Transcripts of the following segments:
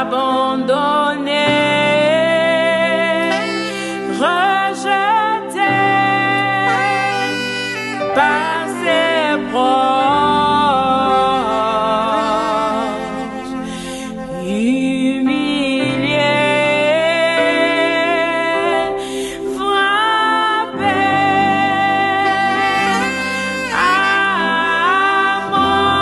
abandonné, rejeté par ses proches, humilié, frappé à mort.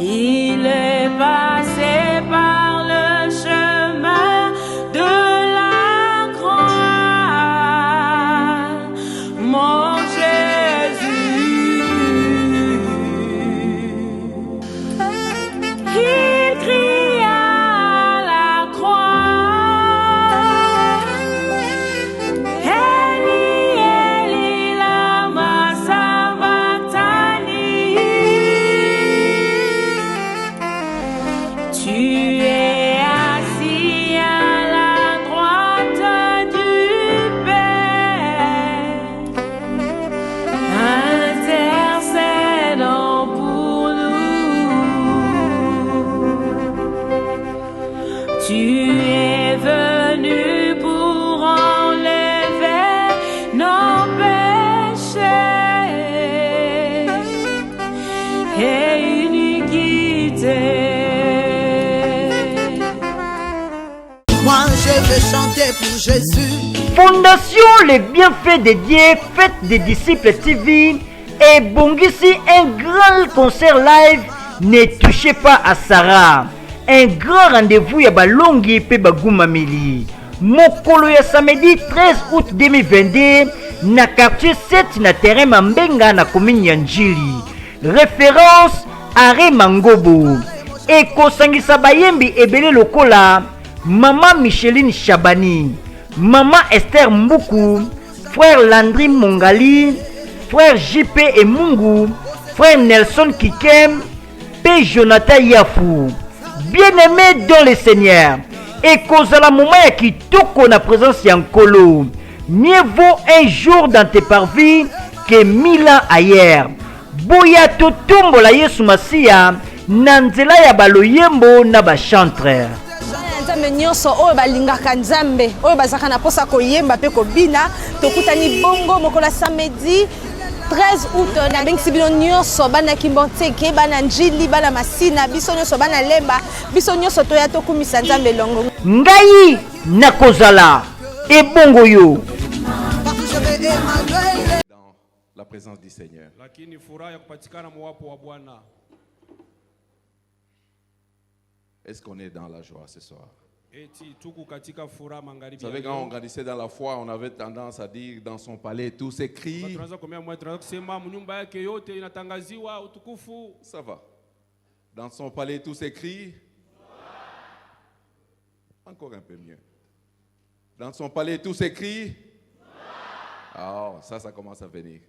Il est passé par le chemin de la croix, mon Jésus. Il cria à la croix, Eli, Eli, lama sabachthani. Tu es assis à la droite du Père, intercédant pour nous. Tu es venu pour enlever nos péchés et iniquités. Moi je veux chanter pour Jésus. Fondation Les Bienfaits dédiés, Fête des Disciples TV et Bongisi, un grand concert live. Ne touchez pas à Sarah. Un grand rendez-vous ya balongi pe bagumameli. Mokolo ya samedi 13 août 2022 na quartier 7 na terrain Mambenga na commune ya Njili. Référence Are Mangobo. Et kosangisa bayembi ebele lokola Maman Micheline Chabani, Maman Esther Mbuku, Frère Landry Mongali, Frère JP et Mungu, Frère Nelson Kikem, P. Jonathan Yafou. Bien-aimés dans le Seigneur, et kozala moment ya kitoko na présence ya Nkolo. Mieux vaut un jour dans tes parvis que 1000 ans ailleurs. Boya totumbola Yesu Masia na nzela ya baloyembo na bachantre. Nzambe nyonso oyo balingaka Nzambe oyo bazaka na posa koyemba pe kobina tokutani bongo mokola samedi 13 août na bengisi bino nyonso bana Kimboteke bana Njili bana Masina biso nyonso bana Lemba biso nyonso toya tokumisa Nzambe longo Ngai nakozala ebongo yo. Dans la présence du Seigneur. Est-ce qu'on est dans la joie ce soir? Vous savez, quand on grandissait dans la foi, on avait tendance à dire dans son palais tout s'écrit. Ça va. Dans son palais tout s'écrit. Encore un peu mieux. Dans son palais tout s'écrit. Ah, ça commence à venir.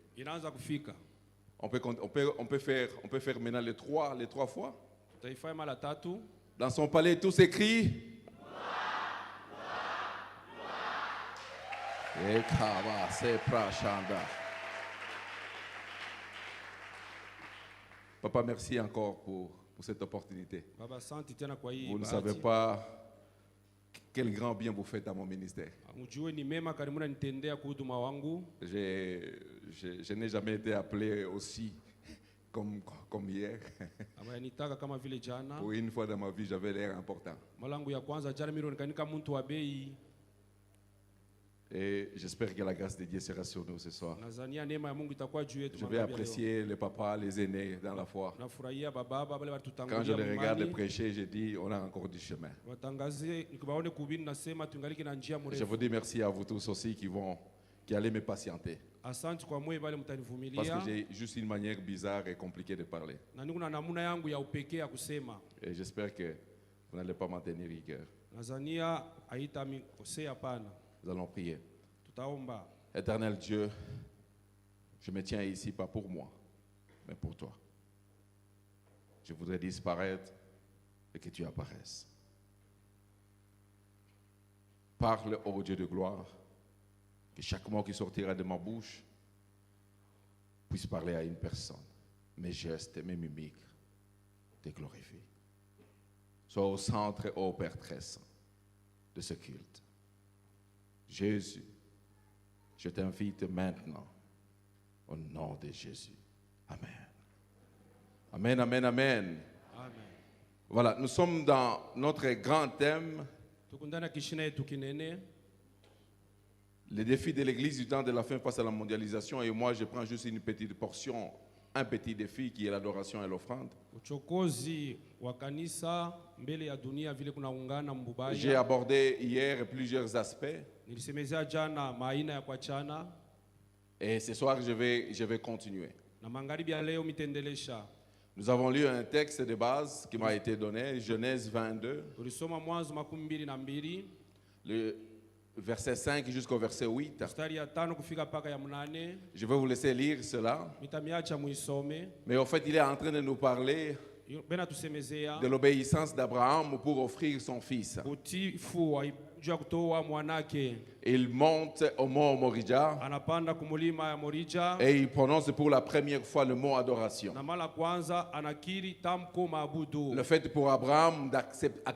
On peut faire maintenant les trois fois. Dans son palais tout s'écrit. Papa, merci encore pour cette opportunité. Vous ne savez pas quel grand bien vous faites à mon ministère. Je n'ai jamais été appelé aussi comme hier. Pour une fois dans ma vie, j'avais l'air important. Et j'espère que la grâce de Dieu sera sur nous ce soir. Je vais apprécier les papas, les aînés dans la foi. Quand je les regarde prêcher, je dis on a encore du chemin. Je vous dis merci à vous tous aussi qui allez me patienter. Parce que j'ai juste une manière bizarre et compliquée de parler. Et j'espère que vous n'allez pas m'en tenir rigueur. Nous allons prier. Éternel Dieu, je me tiens ici pas pour moi, mais pour toi. Je voudrais disparaître et que tu apparaisses. Parle, ô Dieu de gloire, que chaque mot qui sortira de ma bouche puisse parler à une personne. Mes gestes et mes mimiques te glorifie. Sois au centre, ô Père très saint, de ce culte. Jésus, je t'invite maintenant au nom de Jésus. Amen. Amen, amen, amen. Amen. Voilà, nous sommes dans notre grand thème, Tukundana kishina yetu kinene. les défis de l'Église du temps de la fin face à la mondialisation. Et moi, je prends juste une petite portion, un petit défi qui est l'adoration et l'offrande. Uchokozi wa kanisa mbele ya dunia vile kunaungana J'ai mbubaya. abordé hier plusieurs aspects Nilisemezea jana maaina ya kuachana et ce soir, je vais continuer. na magharibi ya leo mitendelesha. Nous avons lu un texte de base qui m'a été donné, Genèse 22, Tulisoma Mwanzo 22 le verset 5 jusqu'au verset 8. mstari ya 5 kufika paka ya 8. Je vais vous laisser lire cela. Mitamiacha muisome. Mais au fait, il est en train de nous parler Bena tusemezea de l'obéissance d'Abraham pour offrir son fils. utifu wa jua kutoa mwanake. Il monte au mont Morija Anapanda kumulima ya Morija. et il prononce pour la première fois le mot adoration. Na mara kwanza anakiri tamko maabudu. Le fait pour Abraham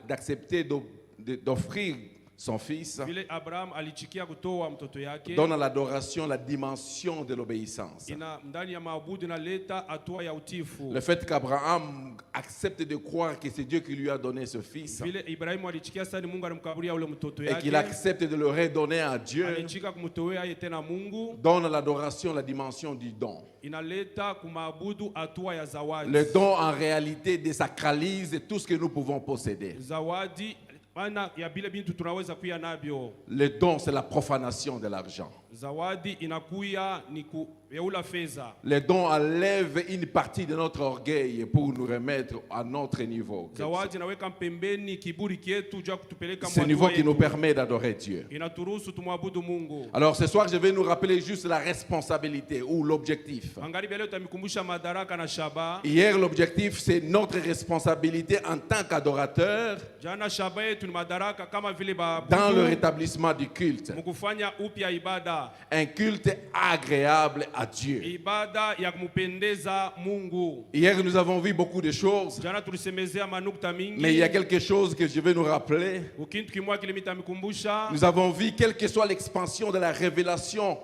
d'accepter d'offrir son fils Vile Abraham alichikia kutoa mtoto yake. donne à l'adoration la dimension de l'obéissance. Ina ndani ya maabudu inaleta hatua ya utifu. Le fait qu'Abraham accepte de croire que c'est Dieu qui lui a donné ce fils Vile Ibrahimu alichikia sasa ni Mungu alimkaburia ule mtoto et yake. qu'il accepte de le redonner à Dieu Alichika kumtowea yeye tena Mungu. donne à l'adoration la dimension du don. Inaleta kumaabudu hatua ya zawadi. Le don en réalité désacralise tout ce que nous pouvons posséder. Zawadi maana ya bile bintu tunaweza kuya nabyo. Le don, c'est la profanation de l'argent. Zawadi inakuya ni kuyeula fedha. Le don enlève une partie de notre orgueil pour nous remettre à notre niveau. Zawadi inaweka pembeni kiburi kietu jua kutupeleka Ce niveau qui nous permet d'adorer Dieu. Inaturuhusu tumwabudu Mungu. Alors ce soir, je vais nous rappeler juste la responsabilité ou l'objectif. Magharibi leo tamikumbusha madaraka na shaba. Hier, l'objectif, c'est notre responsabilité en tant qu'adorateur Jana shaba yetu ni madaraka kama vile dans le rétablissement du culte. mukufanya upya ibada. Un culte agréable à Dieu. Ibada ya kumupendeza Mungu. Hier, nous avons vu beaucoup de choses, Jana tulisemezea manukta mingi. mais il y a quelque chose que je vais nous rappeler. Ukintu kimwa kile mitamikumbusha. Nous avons vu, quelle que soit l'expansion de la révélation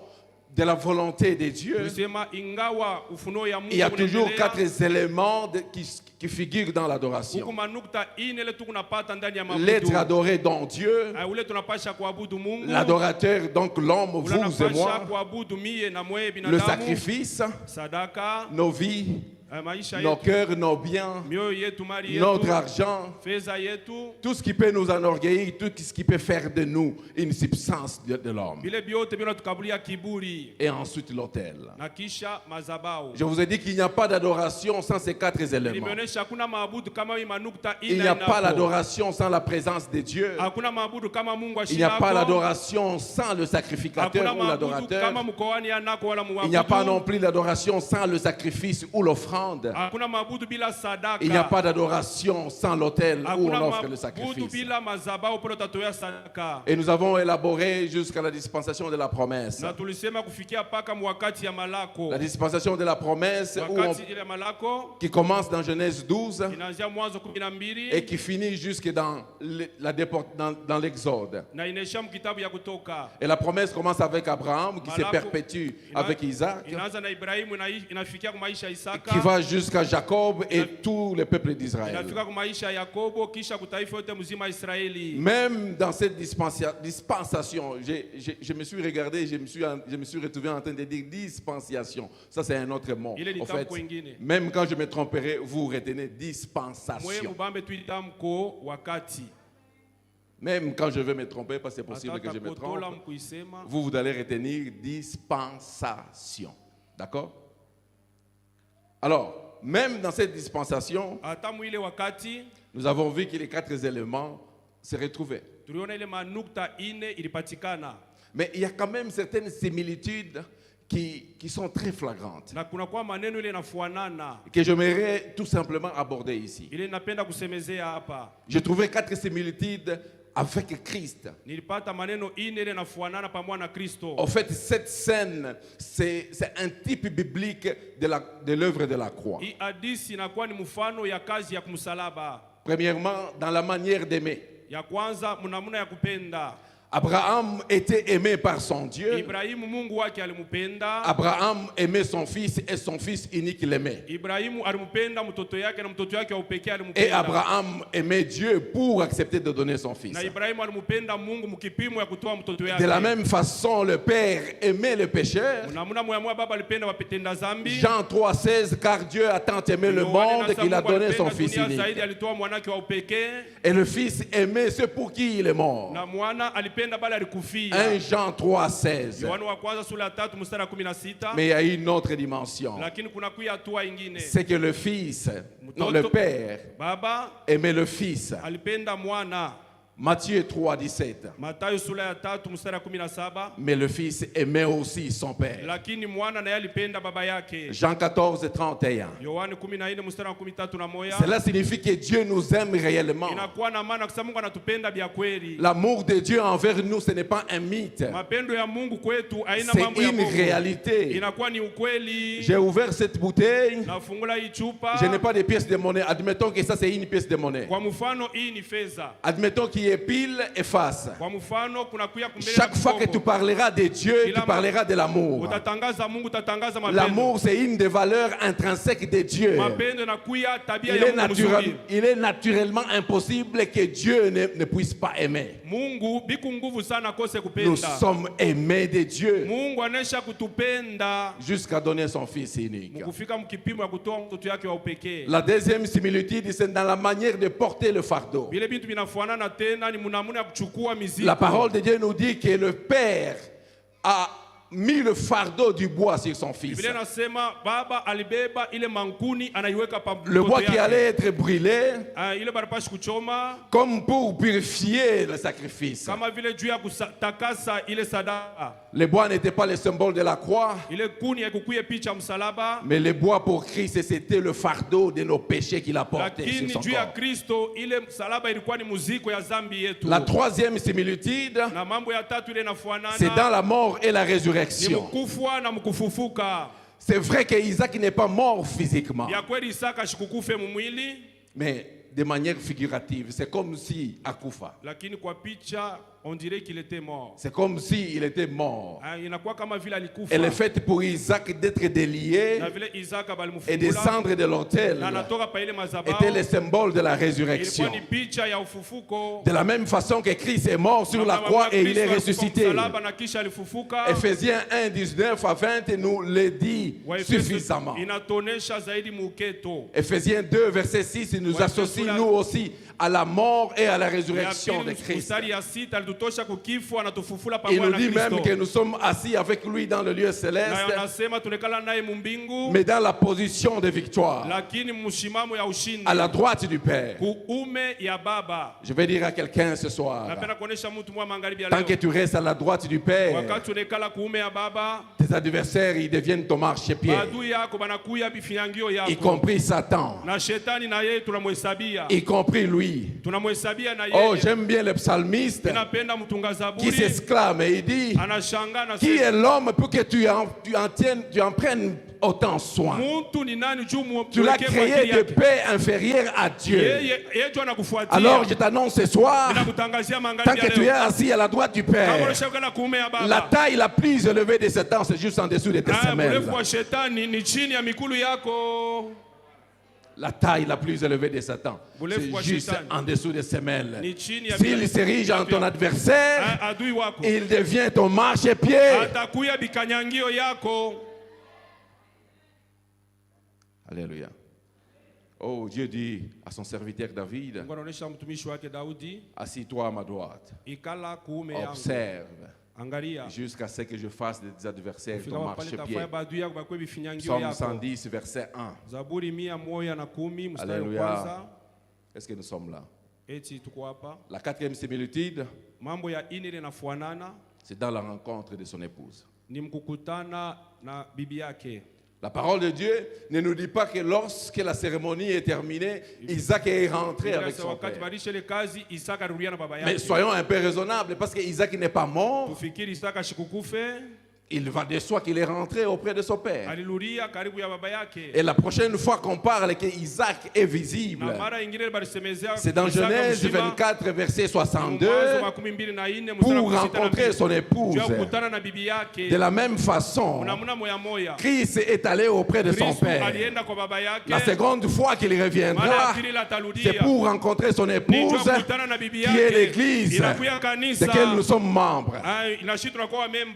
de la volonté de Dieu, Tulisema ingawa ufunuo ya Mungu il y a toujours unaendelea, 4 éléments qui figurent dans huku l'adoration. manukta ine ile tunapata ndani ya L'être mabudu. adoré dont Dieu, Ule tunapasha kuabudu Mungu. l'adorateur, donc l'homme, Ule vous et tunapasha moi, kuabudu mie na mwe le binadamu. sacrifice, Sadaka, nos vies, maisha nos yetu, cœurs, nos biens, mioyo yetu, mali notre yetu, argent, fedha yetu. tout ce qui peut nous enorgueillir, tout ce qui peut faire de nous une substance de l'homme. Bile biote bina tukabulia kiburi Et ensuite l'autel. na kisha mazabao. Je vous ai dit qu'il n'y a pas d'adoration sans ces 4 éléments. Nimeonyesha hakuna maabudu kama hii manukta ine. Il n'y a pas inapo. l'adoration sans la présence de Dieu. Hakuna maabudu kama Mungu Il n'y a pas ashindako. l'adoration sans le sacrificateur Hakuna ou maabudu l'adorateur. kama mkoani anako wala muabudu. Il n'y a pas non plus l'adoration sans le sacrifice ou l'offrande. Hakuna maabudu bila sadaka. Il n'y a pas d'adoration sans l'autel où on Hakuna offre le maabudu sacrifice. bila mazabao pale utatoa sadaka. Et nous avons élaboré jusqu'à la dispensation de la promesse. Na tulisema kufikia paka mwakati ya malako. La dispensation de la promesse Wakati ile malako qui commence dans Genèse 12 inaanzia Mwanzo 12 et qui finit jusque dans l'Exode. na inaisha mkitabu ya Kutoka. Et la promesse commence avec Abraham qui se Malako perpétue avec Isaac, Inaanza na Ibrahimu inafikia kwa maisha ya Isaka. qui va jusqu'à Jacob et tout le peuple d'Israël. Inafika kwa maisha ya Yakobo kisha kutaifa yote mzima Israeli. Même dans cette dispensation, je me suis regardé, je me suis retrouvé en train de dire dispensation. Ça, c'est un autre mot. Il est En fait, tamko ingine. même quand je me tromperai, vous retenez Mwe dispensation. mubambe tuitamko wakati. Même quand je vais me tromper, parce que c'est possible que je me Atatakotola trompe, mkuisema. vous allez retenir dispensation. D'accord? Alors, même dans cette dispensation, Hata mwile wakati nous avons vu que les 4 éléments se retrouvaient. tuliona ile manukta ine ilipatikana. Mais il y a quand même certaines similitudes qui sont très flagrantes, Na kuna kwa maneno ile inafuanana. que j'aimerais tout simplement aborder ici. Ile napenda kusemezea hapa. J'ai trouvé 4 similitudes avec Christ. Nilipata maneno ine ile nafuanana pamoja na Kristo. En fait, cette scène, c'est un type biblique de l'œuvre de la croix. Hii hadithi inakuwa ni mfano ya kazi ya kumsalaba. Premièrement, dans la manière d'aimer. Ya kwanza mnamuna ya kupenda. Abraham était aimé par son Dieu. Ibrahimu Mungu wake alimpenda. Abraham aimait son fils et son fils unique l'aimait. Ibrahimu alimpenda mtoto yake na mtoto yake wa pekee alimpenda. Et Abraham aimait Dieu pour accepter de donner son fils. Na Ibrahimu alimpenda Mungu mkipimo ya kutoa mtoto yake. De la même façon, le Père aimait le pécheur. Mnamuna moyo baba alipenda wapetenda zambi. Jean 3,16, car Dieu a tant aimé le monde qu'il a donné son fils unique. Alitoa mwanake wa pekee. Et le fils aimait ceux pour qui il est mort. Na mwana alipenda bali alikufia. 1 Jean 3,16. Yohana wa kwanza sura ya 3 mstari wa 16. Mais il y a une autre dimension. Lakini kuna kuya hatua ingine. C'est que le fils, non, le père, baba aimait le fils. alipenda mwana. Matthieu 3,17. Mathayo sura ya 3 mstari wa 17. Mais le fils aimait aussi son père. Lakini mwana naye alipenda baba yake. Jean 14,31. Yohana 14 mstari wa 13. Cela signifie que Dieu nous aime réellement. Inakuwa na maana kusema Mungu anatupenda bia kweli. L'amour de Dieu envers nous, ce n'est pas un mythe. Mapendo ya Mungu kwetu haina C'est mambo ya une Mungu. réalité. Inakuwa ni ukweli. J'ai ouvert cette bouteille. Nafungula hii chupa. Je n'ai pas de pièces de monnaie. Admettons que ça c'est une pièce de monnaie. Kwa mfano hii ni fedha. Admettons qu'il y ait pile et face. Kwa mfano kuna kuya kumbele. Chaque fois que tu parleras de Dieu, tu parleras de l'amour. Utatangaza Mungu, utatangaza mapendo. L'amour, c'est une des valeurs intrinsèques de Dieu. Mapendo na kuya tabia ya Mungu. Il est naturellement impossible que Dieu ne puisse pas aimer. Mungu biku nguvu sana kose kupenda. Nous sommes aimés de Dieu. Mungu anesha kutupenda jusqu'à donner son fils unique. Mkufika mkipimo ya kutoa mtoto yake wa upekee. La deuxième similitude, c'est dans la manière de porter le fardeau. Vile vitu vinafanana tena ni mnamuna ya kuchukua mizigo. La parole de Dieu nous dit que le Père a mis le fardeau du bois sur son fils. Biblia nasema baba alibeba ile mankuni anaiweka pa mtoto yake. Le bois qui allait être brûlé ile barapashi kuchoma comme pour purifier le sacrifice. Kama vile juu ya kutakasa ile sadaka. Le bois n'était pas le symbole de la croix. Ile kuni haikukuye picha msalaba. Mais le bois pour Christ, c'était le fardeau de nos péchés qu'il a porté sur son juu ya corps. Kristo ile msalaba ilikuwa ni muziko ya zambi yetu. La troisième similitude, na mambo ya tatu ile inafuanana. c'est dans la mort et la résurrection. C'est vrai qu'Isaac n'est pas mort physiquement. Mais de manière figurative, c'est comme si akufa. On dirait qu'il était mort. C'est comme si il était mort. Et le fait pour Isaac d'être délié et descendre de l'autel était le symbole de la résurrection. De la même façon que Christ est mort sur la croix et il est ressuscité. Ephésiens 1, 19 à 20 nous le dit suffisamment. Ephésiens 2, verset 6 nous associe nous aussi à la mort et à la résurrection de Christ. Il nous dit même que nous sommes assis avec lui dans le lieu céleste, mais dans la position de victoire, à la droite du Père. Je vais dire à quelqu'un ce soir, tant que tu restes à la droite du Père, tes adversaires ils deviennent ton marchepied, y compris Satan, y compris lui. Oh, j'aime bien le psalmiste qui s'exclame et il dit, qui est l'homme pour que tu en prennes autant soin? Tu l'as créé de paix inférieure à Dieu. Alors je t'annonce ce soir, tant que tu es assis à la droite du Père, la taille la plus élevée de Satan, c'est juste en dessous de tes semelles. La taille la plus élevée de Satan, c'est juste en dessous des semelles. S'il s'érige en ton adversaire, il devient ton marchepied. Alléluia. Oh, Dieu dit à son serviteur David, assis-toi à ma droite, observe jusqu'à ce que je fasse des adversaires ton marchepied. Psaume 110, verset 1. Alléluia. Est-ce que nous sommes là? La quatrième similitude, c'est dans la rencontre de son épouse. La parole de Dieu ne nous dit pas que lorsque la cérémonie est terminée, Isaac est rentré avec son père. Mais soyons un peu raisonnables, parce que Isaac n'est pas mort. Il va de soi qu'il est rentré auprès de son père. Et la prochaine fois qu'on parle que Isaac est visible, c'est dans Genèse 24, verset 62, pour rencontrer son épouse. De la même façon, Christ est allé auprès de son père. La seconde fois qu'il reviendra, c'est pour rencontrer son épouse, qui est l'Église, de laquelle nous sommes membres.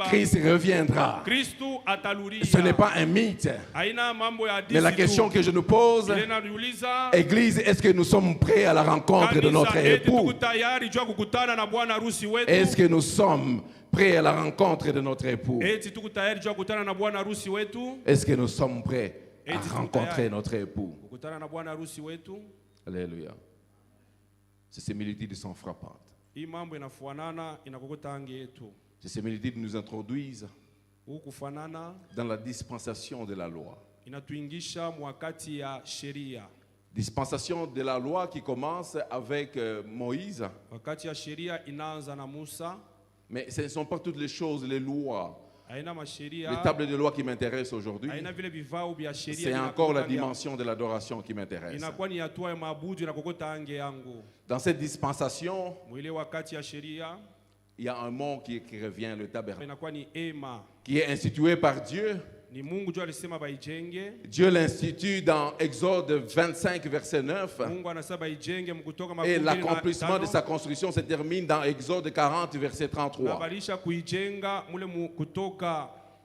Christ reviendra. Ce n'est pas un mythe. Mais la question que je nous pose, Église, est-ce que nous sommes prêts à la rencontre de notre époux? Est-ce que nous sommes prêts à la rencontre de notre époux? Est-ce que nous sommes prêts à rencontrer notre époux? Alléluia. Ces similitudes sont frappantes. Ces similitudes nous introduisent dans la dispensation de la loi. Dispensation de la loi qui commence avec Moïse. Mais ce ne sont pas toutes les choses, les lois. Les tables de loi qui m'intéressent aujourd'hui, c'est encore la dimension de l'adoration qui m'intéresse. Dans cette dispensation, il y a un mot qui revient, le tabernacle, qui est institué par Dieu. Dieu l'institue dans Exode 25, verset 9. Et l'accomplissement de sa construction se termine dans Exode 40, verset 33.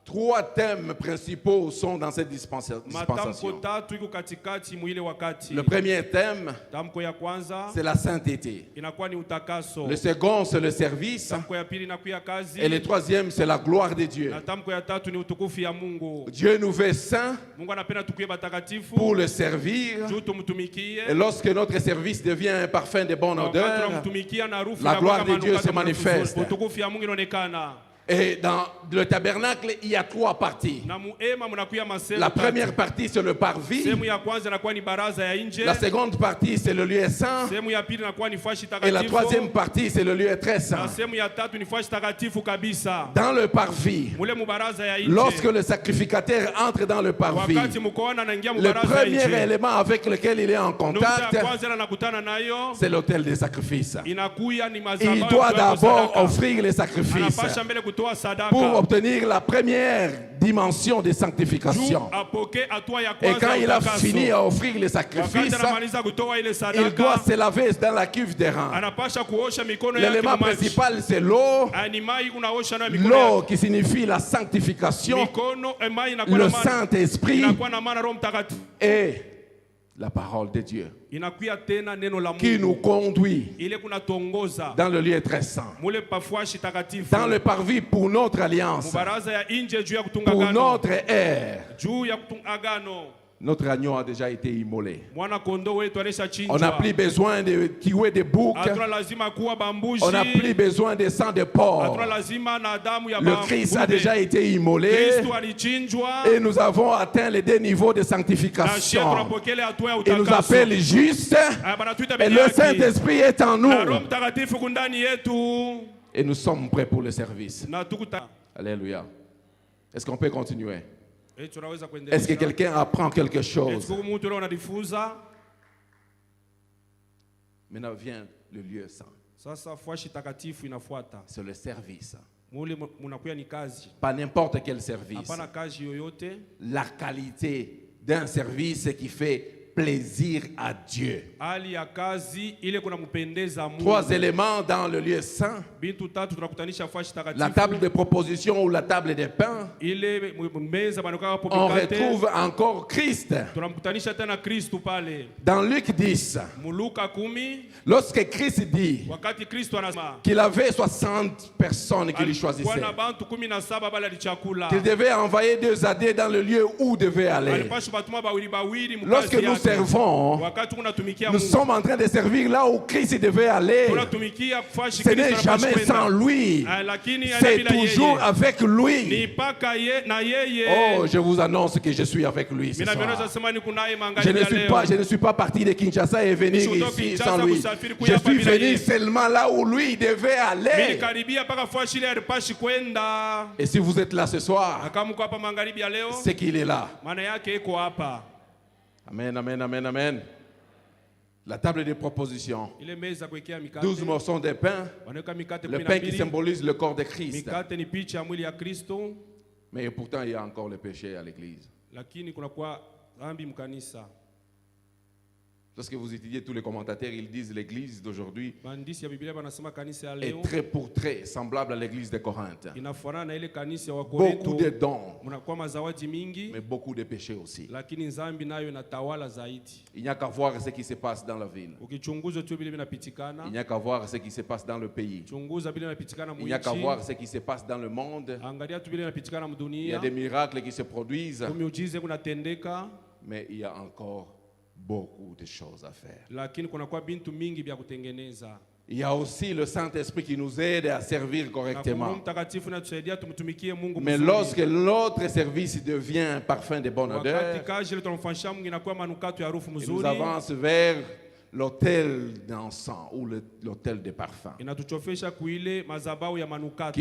Trois thèmes principaux sont dans cette dispensation. Le premier thème, c'est la sainteté. Le second, c'est le service. Et le troisième, c'est la gloire de Dieu. Dieu nous fait saints pour le servir. Et lorsque notre service devient un parfum de bonne odeur, la gloire de Dieu se manifeste. Et dans le tabernacle, il y a trois parties. La première partie, c'est le parvis. La seconde partie, c'est le lieu saint. Et la troisième partie, c'est le lieu très saint. Dans le parvis, lorsque le sacrificateur entre dans le parvis, le premier élément avec lequel il est en contact, c'est l'autel des sacrifices. Il doit d'abord offrir les sacrifices pour obtenir la première dimension de sanctification. Et quand il a fini à offrir les sacrifices, il doit se laver dans la cuve des reins. L'élément principal, c'est l'eau. L'eau qui signifie la sanctification, le Saint-Esprit et la parole de Dieu qui nous conduit dans le lieu très saint, dans le parvis pour notre alliance, pour notre ère. Notre agneau a déjà été immolé. On n'a plus besoin de tuer des boucs. On n'a plus besoin de sang de porc. Le Christ a déjà été immolé. Et nous avons atteint les deux niveaux de sanctification. Il nous appelle juste. Et le Saint-Esprit est en nous. Et nous sommes prêts pour le service. Alléluia. Est-ce qu'on peut continuer? Est-ce que quelqu'un apprend quelque chose? Maintenant vient le lieu saint. C'est le service. Pas n'importe quel service. La qualité d'un service qui fait plaisir à Dieu. Trois éléments dans le lieu saint. La table de proposition ou la table des pains. On retrouve encore Christ. Dans Luc 10, lorsque Christ dit qu'il avait 60 personnes qui lui choisissaient, qu'il devait envoyer 2 AD dans le lieu où devait aller. Lorsque nous servons, wakati unatumikia nous Mungu, sommes en train de servir là où Christ devait aller. tunatumikia kufashi Ce Kristo n'est jamais anapaswa sans kwenda. lui. Lakini C'est bila toujours yeye. avec Ni lui. paka na yeye. Oh, je vous annonce que je suis avec lui ce Mina soir. mioneza sema ni kunaye Je magharibi ne ya suis leo. pas, je ne suis pas parti de Kinshasa et venir Nishutoka ici Kinshasa sans lui. kusafiri Je kuya hapa suis bila venu yeye. seulement là où lui devait Mimi aller. karibia paka fashi ile alipashi kwenda. Et si vous êtes là ce soir, Akamuko hapa magharibi ya leo, c'est qu'il est là. maana yake iko hapa. Amen, amen, amen, amen. La table des propositions. Ile meza kuwekea mikate. 12 morceaux de pain. Wanaweka mikate Le pain qui 12. symbolise le corps de Christ. Mikate ni picha ya mwili ya Kristo, Mais pourtant, il y a encore le péché à l'église. lakini kuna kwa dhambi mkanisa. Lorsque vous étudiez tous les commentateurs, ils disent l'église d'aujourd'hui Maandishi ya Biblia wanasema kanisa ya est leo très pour très semblable à l'église de Corinthe. inafanana na ile kanisa ya Beaucoup Wakorinto. de dons, Mnakuwa mazawadi mingi, mais beaucoup de péchés aussi. lakini dhambi nayo inatawala zaidi. Il n'y a qu'à voir ce qui se passe dans la ville. Ukichunguza tu vile Il vinapitikana, n'y a qu'à voir ce qui se passe dans le pays. chunguza vile vinapitikana Il n'y a qu'à mwinchi, voir ce qui se passe dans le monde. angalia tu vile vinapitikana Il y a mdunia, des miracles qui se produisent, kumiujiza kunatendeka, mais il y a encore beaucoup de choses à faire. lakini kunakuwa bintu mingi vya kutengeneza. Il y a aussi le Saint-Esprit qui nous aide à servir Na Roho correctement. Mtakatifu natusaidia tumtumikie Mungu Mais mzuri. lorsque notre service devient un parfum de bonne Wakati odeur, kazi ile tunamfanyia Mungu inakuwa manukato ya harufu il nous mzuri, avance vers l'autel d'encens ou l'autel de parfum inatuchofesha kuile madhabahu ya manukato.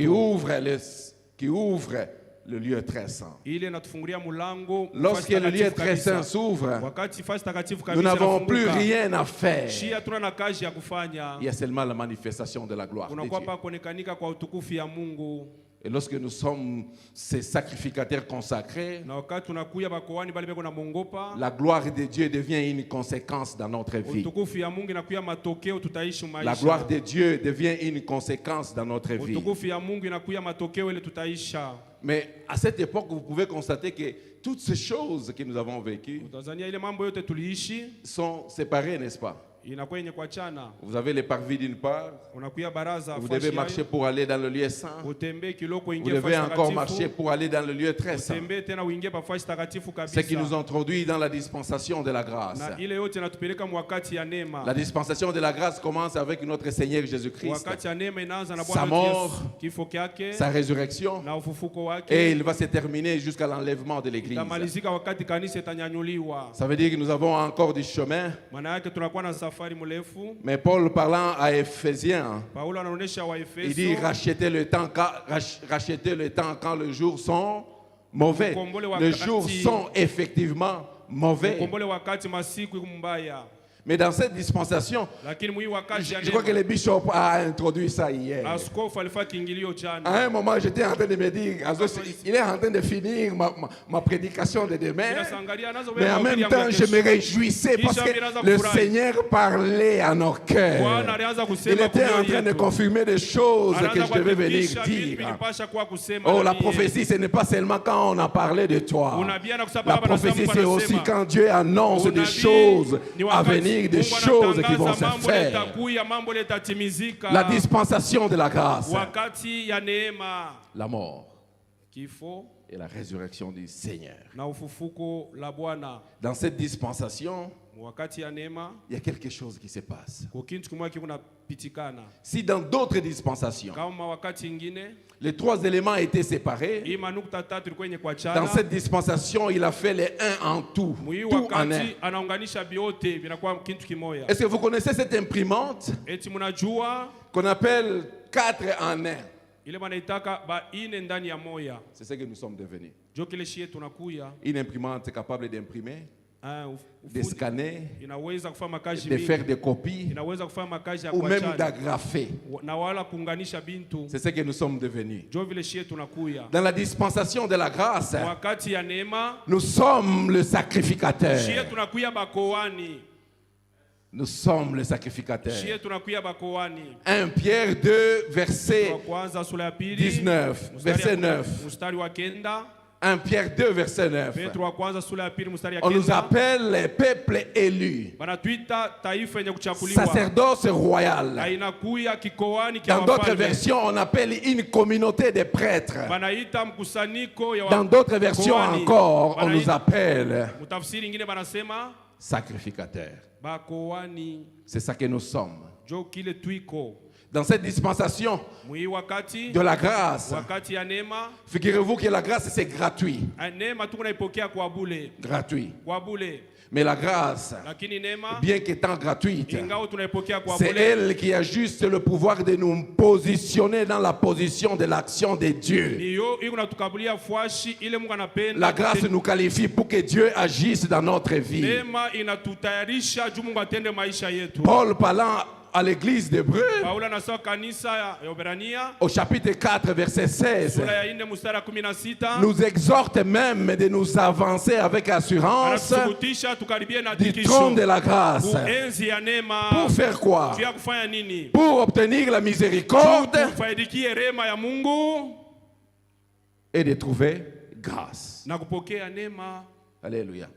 qui ouvre le lieu très saint. Ile inatufungulia mulango. Lorsque fasi le lieu takatifu très saint kabisa. s'ouvre, Wakati fasi takatifu nous kabisa n'avons plus inafunguka, rien à faire. shia tuna na kazi ya kufanya. Il y a seulement la manifestation de la gloire de Unakuwa Dieu. pa kuonekanika kwa utukufu ya Mungu. Et lorsque nous sommes ces sacrificateurs consacrés, Na wakati tunakuya bakoani bali beko na mongopa, la gloire de Dieu devient une conséquence dans notre vie. utukufu ya Mungu inakuya matokeo tutaishi maisha. La gloire de Dieu devient une conséquence dans notre vie. Utukufu ya Mungu inakuya matokeo ile tutaisha. Mais à cette époque, vous pouvez constater que toutes ces choses que nous avons vécues Tanzania ile mambo yote tuliishi sont séparées, n'est-ce pas? inakuwa yenye kuachana. Vous avez les parvis d'une part, Unakuya baraza vous fashi devez yayo, marcher pour aller dans le lieu saint, utembee kiloko vous ingie devez fasi encore takatifu, marcher pour aller dans le lieu très saint. utembee tena uingie pa fasi takatifu Ce qui nous kabisa. introduit dans la dispensation de la grâce. Na ile yote inatupeleka mwakati ya neema. La dispensation de la grâce commence avec notre Seigneur Jésus-Christ, Wakati ya neema inaanza na Sa Bwana mort, Yesu, kifo kyake sa résurrection, na ufufuko wake. et il va se terminer jusqu'à l'enlèvement de l'Église. Itamalizika wakati kanisa itanyanyuliwa. Ça veut dire que nous avons encore du chemin. Maana yake tunakuwa na safari mrefu. Mais Paul parlant à Éphésiens, Paulo anaonesha il Waefeso, dit rachetez le temps quand les jours sont mauvais. Les jours sont effectivement mauvais. ukombole wakati masiku mbaya. Mais dans cette dispensation, Lakini mwi wakati ya je crois que neema, le bishop a introduit ça hier. askofu alifanya kiingilio À jana. un moment, j'étais en train de me dire, il est en train de finir ma prédication de demain. Inasangalia nazo Mais en même temps, je me réjouissais parce que le Seigneur parlait à nos cœurs. Bwana alianza Il kusema était en train de confirmer des choses que Anaanza je devais venir kuhakikisha vitu dire. vilipasha kuwa kusema Oh, na la mie. prophétie, ce n'est pas seulement quand on a parlé de toi. Unabii anakusema La baba anasema prophétie, Mungu c'est aussi anasema. quand Dieu annonce des Unabii choses ni à wakati venir, des Mungu choses qui vont anatangaza se mambo faire. letakuya, mambo letatimizika. La dispensation de la grâce, Wakati ya neema, la mort kifo et la résurrection du Seigneur. na ufufuko la Bwana. Dans cette dispensation, Wakati ya neema il y a quelque chose qui se passe. kukintu kimwe kunapitikana. Si dans d'autres dispensations, Kama wakati ingine les trois éléments étaient séparés, hii manukta tatu ilikuwa yenye dans kuachana. cette dispensation, il a fait les un en tout, Mwi tout en un. wakati anaunganisha vyote vinakuwa kintu kimoya. Est-ce que vous connaissez cette imprimante Eti mnajua qu'on appelle 4 en 1? ile wanaitaka ba ine ndani ya moya. C'est ce que nous sommes devenus. Jo kile shie tunakuya Une imprimante capable d'imprimer, de ufundi scanner, inaweza kufanya makazi de mingi, faire des copies inaweza kufanya makazi ya ou même kuachana d'agrafer. na wala kuunganisha bintu. C'est ce que nous sommes devenus. Jo vile shie tunakuya Dans la dispensation de la grâce, wakati ya neema, nous sommes le sacrificateur. shie tunakuya bakoani, Nous sommes le sacrificateur. shie tunakuya bakoani. 1 Pierre 2, verset Wa kwanza sura ya pili 19, verset 9. mstari wa kenda. 1 Pierre 2, verset 9. Petro wa kwanza sura ya pili mstari ya On nous kenda. appelle les peuples élus, Banatuita taifa yenye kuchakuliwa. sacerdoce royal. Na inakuya kikoani kia Dans d'autres wafalme. versions, on appelle une communauté de prêtres. Banaita mkusanyiko ya Dans d'autres versions koani. encore, on Banaita- nous appelle Mutafsiri ingine banasema sacrificateurs. bakowani C'est ça que nous sommes. jo kile twiko Dans cette dispensation mwi wakati de la grâce, wakati ya neema figurez-vous que la grâce, c'est gratuit. neema tukunaipokea kwa bule Gratuit. kwa bule, Mais la grâce, lakini neema bien qu'étant gratuite, ingao tunaipokea kwa c'est bule, elle qui a juste le pouvoir de nous positionner dans la position de l'action de Dieu. niyo iko natukabulia fwashi ile Mungu anapenda. La grâce nous qualifie pour que Dieu agisse dans notre vie. Neema inatutayarisha juu Mungu atende maisha yetu. Paul parlant à l'église d'Hébreux, Paulo anasema kanisa ya Waebrania au chapitre 4, verset 16, sura ya 4 mstari wa 16 nous exhorte même de nous avancer avec assurance anatukutisha tukaribie na du trône de la grâce. kuenzi ya neema. Pour faire quoi? Juu ya kufanya nini? Pour obtenir la miséricorde Tufaidikie rehema ya Mungu et de trouver grâce. na kupokea neema. Alléluia.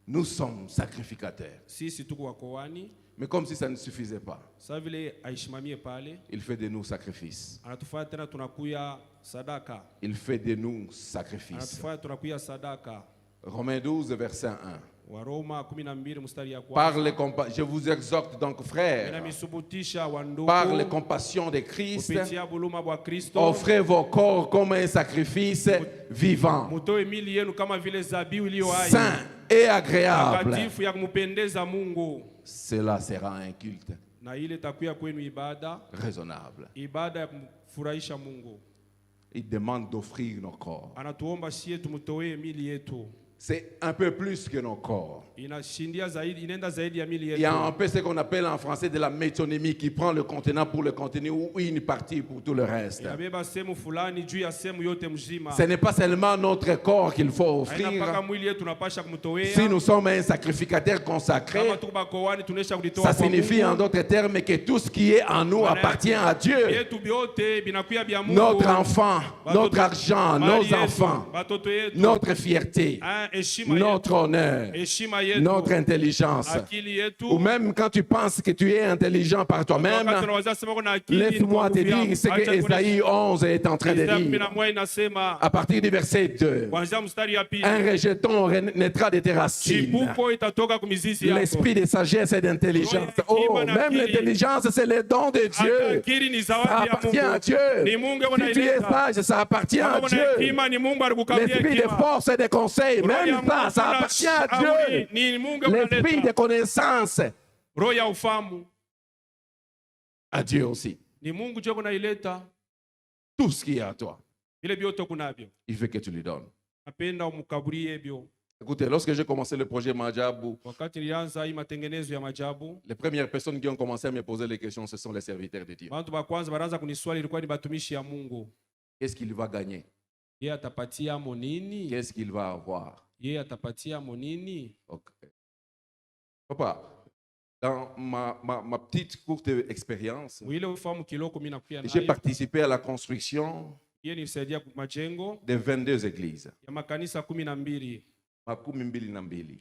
Nous sommes sacrificateurs. Sisi tuko wakoani, Mais comme si ça ne suffisait pas, sasa vile aishimamie pale, il fait de nous sacrifices. anatufanya tena tunakuya sadaka, Il fait de nous sacrifices. anatufanya tunakuya sadaka. Romains 12, verset 1. Waroma 12 mstari ya Par kwanza. je vous exhorte donc, frères, Inamisubutisha wandugu par les compassions de Christ, kupitia buluma bwa Kristo, offrez vos corps comme un sacrifice vivant, mutoe mili yenu kama vile zabiu iliyo hai, saint et agréable. takatifu ya kumpendeza Mungu, Cela sera un culte na ile takuya kwenu ibada raisonnable. ya kumfurahisha Mungu. Il demande d'offrir nos corps. Anatuomba shie tumutoe mili yetu. C'est un peu plus que nos corps. Inashindia zaidi, inenda zaidi ya mili Il y a un yetu. peu ce qu'on appelle en français de la métonymie qui prend le contenant pour le contenu ou une partie pour tout le reste. Inabeba sehemu fulani juu ya sehemu yote mzima. Ce n'est pas seulement notre corps qu'il faut Haina mpaka offrir. mwili yetu tunapasha kumtowea. Si nous sommes un sacrificateur consacré, Kama tuko bakoani tunesha kulitoa ça kwa signifie en Mungu. d'autres termes que tout ce qui est en nous appartient à Dieu. Yetu byote binakuya bya Mungu. Notre enfant, notre argent, Mali nos yetu, enfants, batoto yetu, notre fierté, heshima yetu, notre honneur, heshima yetu, notre intelligence. akili yetu. Ou même quand tu penses que tu es intelligent par toi-même, Wakati unaweza sema kuna akili, laisse-moi te nguvu yangu. dire ce que Acha Ésaïe 11 est en train de Isaya dire. 11 inasema À partir du verset 2, kuanzia mstari ya pili, un rejeton naîtra de tes racines. chipuko itatoka kumizizi yako. L'esprit de sagesse et d'intelligence. Oh, même l'intelligence, c'est le don de Hata Dieu. akili ni Ça zawadi ya appartient à Mungu. Dieu. Ni Mungu Si tu es anaileta. sage, ça appartient à Kama una Dieu. hekima ni Mungu alikukabia L'esprit de hekima. force et de conseil, Roho ya même Mungu ça, ça kuna appartient à shauri, Dieu. ni Mungu L'esprit de analeta. connaissance, Roho ya ufahamu à Dieu aussi. ni Mungu ndio kunaileta. Tout ce qui est à toi, Vile vyote kunavyo, il veut que tu lui donnes. napenda umukaburie hivyo. Écoutez, lorsque j'ai commencé le projet Majabu, Wakati nilianza hii matengenezo ya majabu, les premières personnes qui ont commencé à me poser les questions, ce sont les serviteurs de Dieu. watu wa kwanza baraanza kuniswali ilikuwa ni batumishi ya Mungu. Qu'est-ce qu'il va gagner? Yeye atapatia mo nini? Qu'est-ce qu'il va avoir? Yeye atapatia mo nini? Ok. Papa, dans ma petite courte expérience, Mwile ufahamu kiloko mimi nakuya j'ai nayo. participé à la construction Yeye nilisaidia majengo de 22 églises. ya makanisa 12. Makumi mbili na mbili.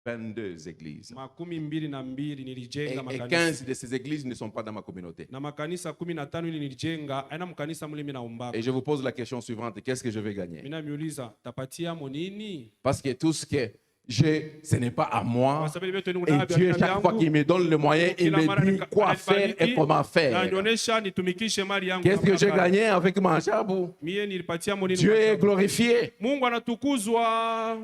22 églises. Makumi mbili na mbili nilijenga Et makanisa. 15 de ces églises ne sont pas dans ma communauté. Na makanisa 15 ili nilijenga, aina mkanisa mlimi na umbaka. Et je vous pose la question suivante, qu'est-ce que je vais gagner? Mimi namiuliza, tapatia mo nini? Parce que tout ce que j'ai, ce n'est pas à moi. Kwa sababu vyote ni Et unavyo Dieu, ndani chaque fois yangu. qu'il me donne le moyen, il Kila mara me dit quoi faire et comment na faire. nionyesha nitumikishe mali yangu. Qu'est-ce que kama j'ai kaka. gagné avec Majabu? Mie nilipatia mo nini? Dieu est glorifié. Mungu anatukuzwa.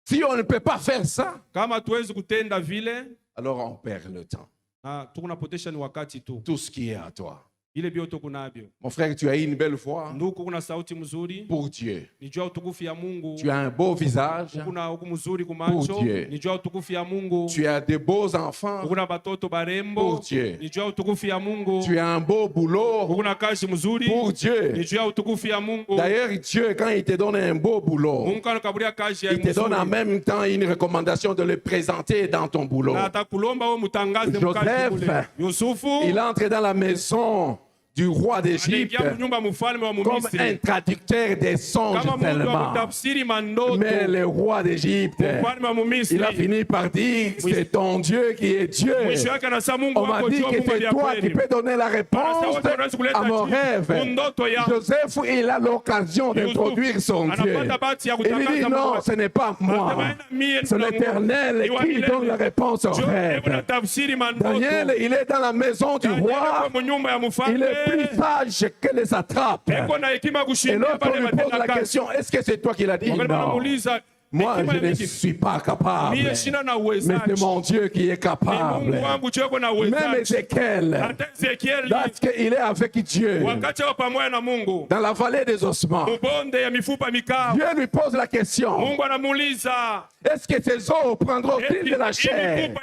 Si on ne peut pas faire ça, Kama tuwezi kutenda vile, alors on perd le temps. na tukunapotesha ni wakati tu. Tout ce qui est à toi. Ile vyote kunavyo. Mon frère, tu as eu une belle foi Ndugu, kuna sauti mzuri, pour Dieu. ni jua utukufu ya Mungu. Tu as un beau visage. Kuna huku mzuri kumacho, Pour Dieu. ni jua utukufu ya Mungu. Tu as de beaux enfants. Kuna batoto barembo, Pour Dieu. ni jua utukufu ya Mungu. Tu as un beau boulot. Kuna kazi mzuri, Pour Dieu. ni jua utukufu ya Mungu. D'ailleurs, Dieu, quand il te donne un beau boulot, Mungu anakaburia kazi ya il te donne en mzuri. même temps une recommandation de le présenter dans ton boulot. Na atakulomba wewe mutangaze Joseph, mkazi kule. Yusufu Il entre dans la maison du roi d'Égypte anaingia mnyumba mfalme wa comme un Misri traducteur des songes kama mtu wa seulement. kutafsiri mandoto. Mais le roi d'Égypte, Mfalme wa Misri il a fini par dire, c'est ton Dieu qui est Dieu. mwisho wake anasema Mungu On m'a wako dit jua que Mungu c'est aliye toi qui kweli. peux donner la réponse à mon rêve. Ndoto yangu. Joseph, il a l'occasion d'introduire son Dieu. Anapata bahati ya Il lui dit kutangaza non, Mungu. ce n'est pas moi. C'est l'Éternel qui donne la réponse au rêve. Daniel, il est dans la maison du roi. Il est plus sage que les satrapes. Et l'autre lui pose la question, est-ce que c'est toi qui l'as dit? Non. Moi, je ne suis pas capable. Mais c'est mon Dieu qui est capable. Même Ézéchiel, il est avec Dieu dans la vallée des ossements. Dieu lui pose la question, est-ce que ces os prendront-ils de la chair?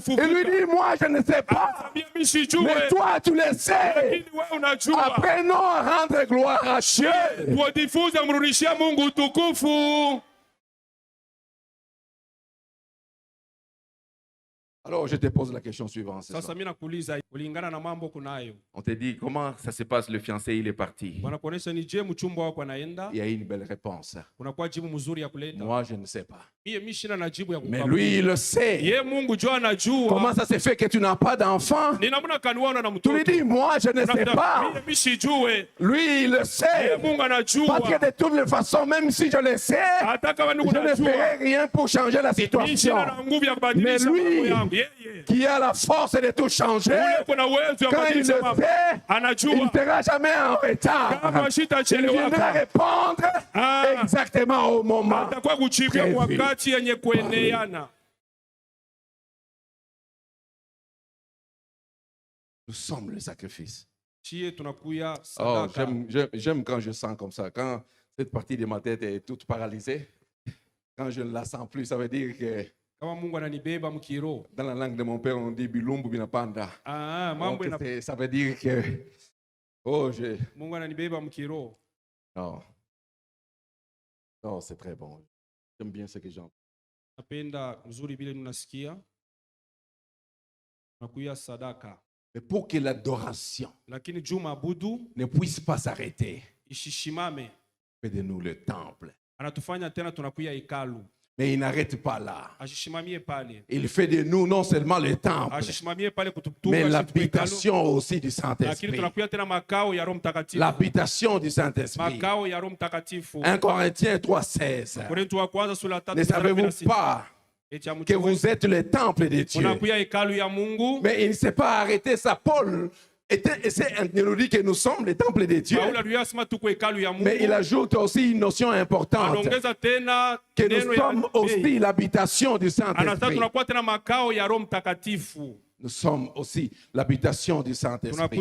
Il lui dit, moi je ne sais pas, mais toi tu le sais. Apprenons à rendre gloire à Dieu. Alors je te pose la question suivante. On te dit comment ça se passe, le fiancé il est parti. Il y a une belle réponse. Moi je ne sais pas. Mais lui il le sait. Comment ça se fait que tu n'as pas d'enfant? Tu lui dis moi je ne sais pas. Lui il le sait. Parce que de toutes les façons, même si je le sais, je ne ferai rien pour changer la situation. Mais lui qui a la force de tout changer, quand il le fait, il ne sera jamais en retard. Il viendra répondre exactement au moment prévu. Nous sommes le sacrifice. Oh, j'aime quand je sens comme ça. Quand cette partie de ma tête est toute paralysée, quand je ne la sens plus, ça veut dire que dans la langue de mon père, on dit bilumbu binapanda. Donc, ça veut dire que non. Non, c'est très bon. J'aime bien ce que j'entends. Mais pour que l'adoration ne puisse pas s'arrêter, fais-de-nous le temple. Mais il n'arrête pas là. Il fait de nous non seulement le temple, mais l'habitation aussi du Saint-Esprit. L'habitation du Saint-Esprit. 1 Corinthiens 3,16. Ne savez-vous pas que vous êtes le temple de Dieu? Mais il ne s'est pas arrêté ça. Paul nous dit que nous sommes le temple de Dieu. Mais il ajoute aussi une notion importante, que nous sommes aussi l'habitation du Saint-Esprit. Nous sommes aussi l'habitation du Saint-Esprit.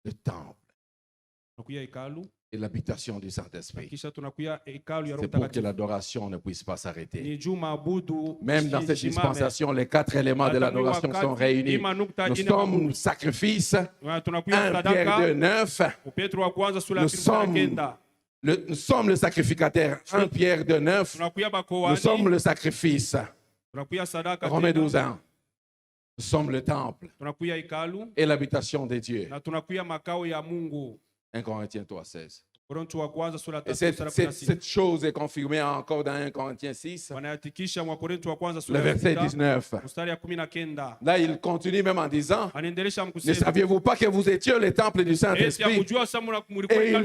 Le temple et l'habitation du Saint-Esprit. C'est pour que l'adoration ne puisse pas s'arrêter. Même dans cette dispensation, les 4 éléments de l'adoration sont réunis. Nous sommes le sacrifice, 1 Pierre 2,9. Nous sommes le sacrificateur, 1 Pierre 2,9. Nous sommes le sacrifice, Romains 12,1. Nous sommes le temple et l'habitation de Dieu. 1 Corinthiens 3,16. Et cette chose est confirmée encore dans 1 Corinthiens 6, le verset 19. Là, il continue même en disant, ne saviez-vous pas que vous étiez le temple du Saint-Esprit? Et il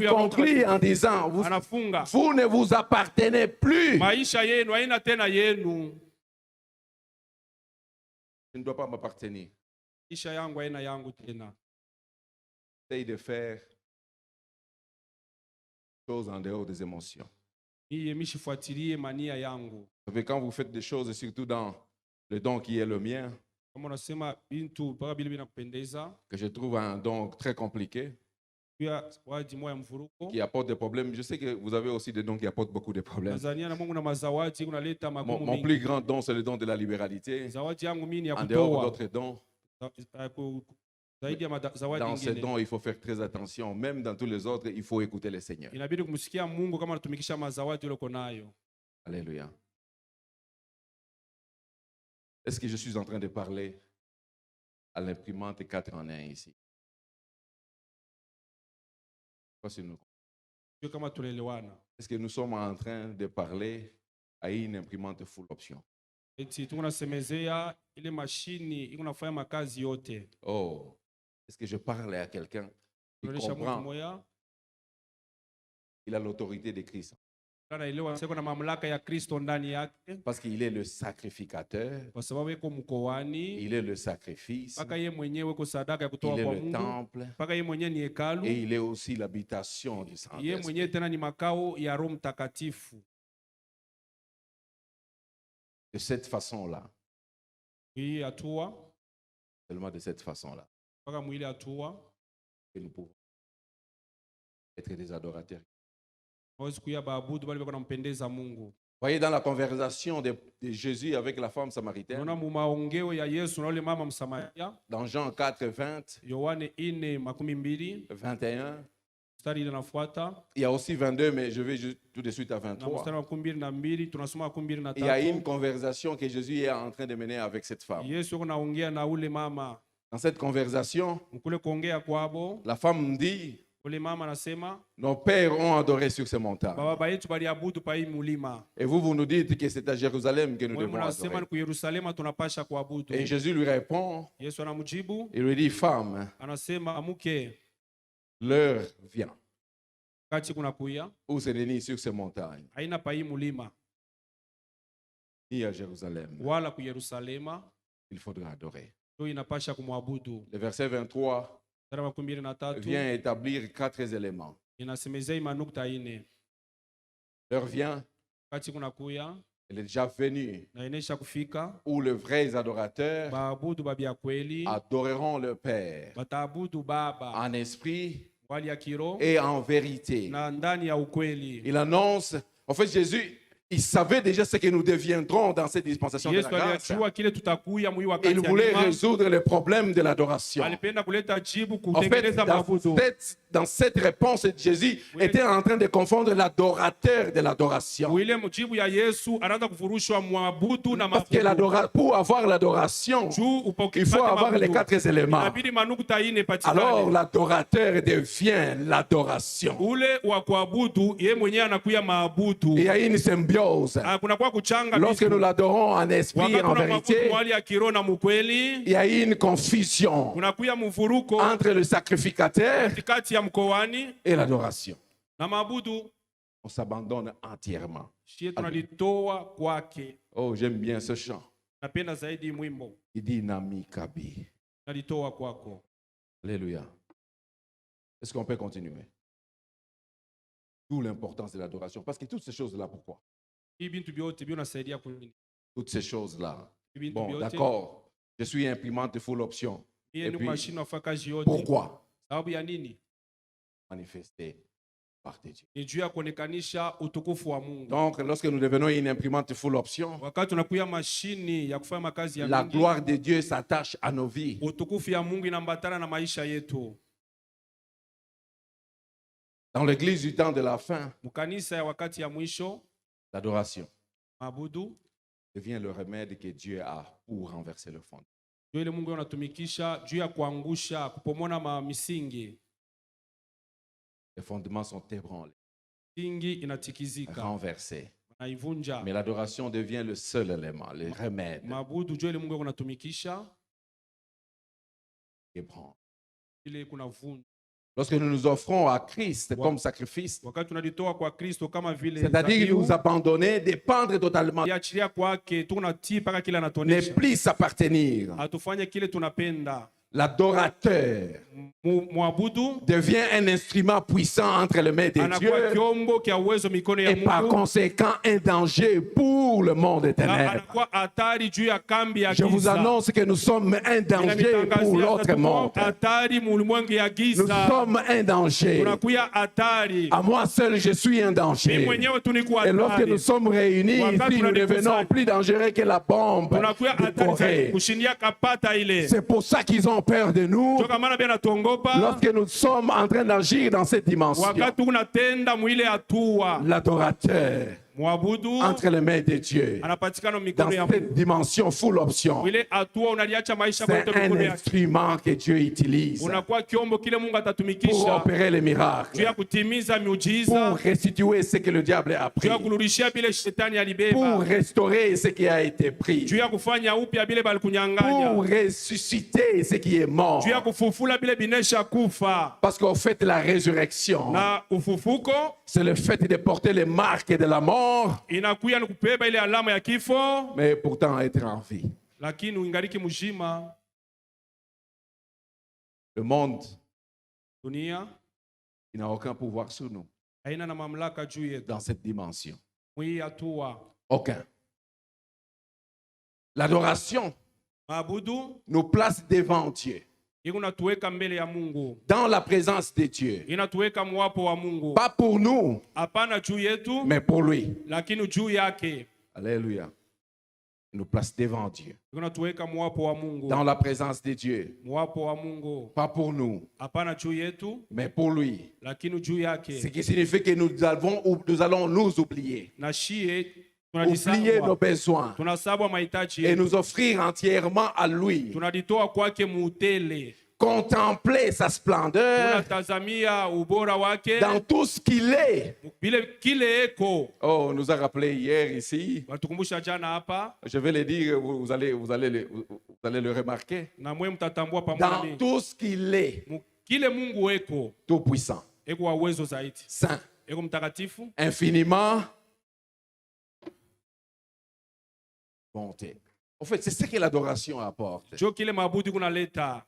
conclut en disant, vous ne vous appartenez plus. Je ne dois pas m'appartenir. Essaye de faire choses en dehors des émotions. Vous savez, quand vous faites des choses, surtout dans le don qui est le mien, que je trouve un don très compliqué, qui apporte des problèmes. Je sais que vous avez aussi des dons qui apportent beaucoup de problèmes. Mon plus grand don, c'est le don de la libéralité. En dehors d'autres dons, dans ces dons, il faut faire très attention. Même dans tous les autres, il faut écouter le Seigneur. Alléluia. Est-ce que je suis en train de parler à l'imprimante 4 en 1 ici. Est-ce que nous sommes en train de parler à une imprimante full option? Oh, est-ce que je parle à quelqu'un qui comprend? Il a l'autorité de Christ. Parce qu'il est le sacrificateur. Il est le sacrifice. Il est le temple. Et il est aussi l'habitation du Saint-Esprit. De cette façon-là. Seulement de cette façon-là. Que nous pouvons être des adorateurs. Voyez, dans la conversation de Jésus avec la femme samaritaine, dans Jean 4, 20, 21, il y a aussi 22, mais je vais tout de suite à 23. Il y a une conversation que Jésus est en train de mener avec cette femme. Dans cette conversation, la femme dit: nos pères ont adoré sur ces montagnes. Et vous nous dites que c'est à Jérusalem que nous devons adorer. Et Jésus lui répond, il lui dit: femme, l'heure vient où ce n'est ni sur ces montagnes, ni à Jérusalem, il faudra adorer. Le verset 23 vient établir 4 éléments. L'heure vient, elle est déjà venue, où les vrais adorateurs adoreront le Père en esprit et en vérité. Il annonce, en fait, Jésus, il savait déjà ce que nous deviendrons dans cette dispensation de la grâce. Il voulait résoudre le problème de l'adoration. En fait, dans cette réponse, Jésus était en train de confondre l'adorateur de l'adoration. Parce que pour avoir l'adoration, il faut avoir les 4 éléments. Alors l'adorateur devient l'adoration. Il y a une symbiose. Lorsque nous l'adorons en esprit et en vérité, il y a une confusion entre le sacrificateur et l'adoration. On s'abandonne entièrement. Oh, j'aime bien ce chant. Il dit Nami Kabi. Alléluia. Est-ce qu'on peut continuer? D'où l'importance de l'adoration. Parce que toutes ces choses-là, pourquoi? Toutes ces choses-là. Bon, d'accord. Je suis imprimante full option. Et puis, pourquoi? Manifester par Dieu. Donc, lorsque nous devenons une imprimante full option, la gloire de Dieu s'attache à nos vies. Dans l'église du temps de la fin, l'adoration devient le remède que Dieu a pour renverser le fond. Les fondements sont ébranlés, renversés. Mais l'adoration devient le seul élément, le remède. Ébranle. Lorsque nous nous offrons à Christ comme sacrifice, c'est-à-dire nous abandonner, dépendre totalement, ne plus s'appartenir. L'adorateur devient un instrument puissant entre les mains de Dieu et par conséquent un danger pour le monde éternel. Je vous annonce que nous sommes un danger pour l'autre monde. Nous sommes un danger. À moi seul, je suis un danger. Et lorsque nous sommes réunis ici, nous devenons plus dangereux que la bombe de Corée. C'est pour ça qu'ils ont peur de nous lorsque nous sommes en train d'agir dans cette dimension. L'adorateur Mwabudu entre les mains de Dieu. anapatikana Dans mikono ya cette Mungu. dimension full option, Ile hatua unaliacha maisha c'est yote mikono un yake. instrument que Dieu utilise Unakuwa kiombo kile Mungu pour atatumikisha opérer les juu miracles, ya kutimiza pour miujiza, restituer ce que le diable a juu pris, ya kurudishia bile shetani pour alibeba, restaurer ce qui a été pris, juu ya kufanya upya bile pour balikunyang'anya, ressusciter ce qui est mort. juu ya kufufula bile binesha kufa. Parce qu'au fait, la résurrection, Na ufufuko c'est le fait de porter les marques de la mort, inakuya ni kubeba ile alama ya kifo, mais pourtant être en vie. lakini uingaliki mzima. Le monde, Dunia il n'a aucun pouvoir sur nous haina na mamlaka juu yetu dans cette dimension. mwii hatua. Aucun. L'adoration Maabudu nous place devant Dieu, iko natuweka mbele ya Mungu, dans la présence de Dieu. inatuweka mwapo wa Mungu, Pas pour nous, hapana juu yetu, mais pour lui. lakini juu yake. Alléluia. Il nous place devant Dieu, Iko natuweka mwapo wa Mungu, dans la présence de Dieu. mwapo wa Mungu, Pas pour nous, hapana juu yetu, mais pour lui. lakini juu Ce yake. qui signifie que nous allons nous oublier. Na shie Oublier nos tunajisahau, besoins tunasahau mahitaji et yetu, nous offrir entièrement à lui. tunajitoa kwake muutele, Contempler sa splendeur tunatazamia ubora wake dans tout ce qu'il est. vile kile eko. Oh, on nous a rappelé hier ici. Walitukumbusha jana hapa, Je vais le dire, vous allez le remarquer. na mwe mtatambua pamoja Dans nami. tout ce qu'il est, Kile Mungu eko, tout puissant, eko wa uwezo zaidi, saint, eko mtakatifu, infiniment bonté. En fait, c'est ce que l'adoration apporte. jo kile maabudu kunaleta,